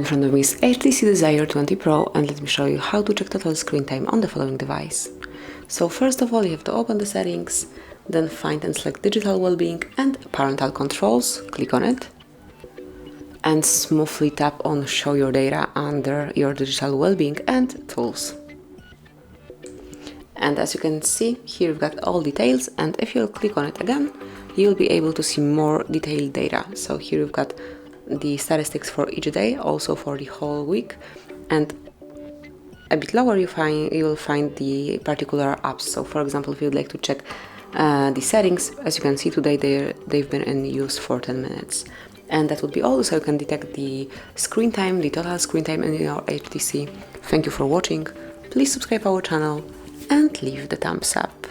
In front of me is HTC Desire 20 Pro, and let me show you how to check total screen time on the following device. So first of all, you have to open the settings, then find and select digital well-being and parental controls, click on it, and smoothly tap on show your data under your digital well-being and tools. And as you can see, here you've got all details, and if you'll click on it again, you'll be able to see more detailed data. So here you've got the statistics for each day, also for the whole week, and a bit lower you will find the particular apps. So for example, if you'd like to check the settings, as you can see today they've been in use for 10 minutes. And that would be all, so you can detect the screen time, the total screen time in your HTC. Thank you for watching, please subscribe our channel and leave the thumbs up.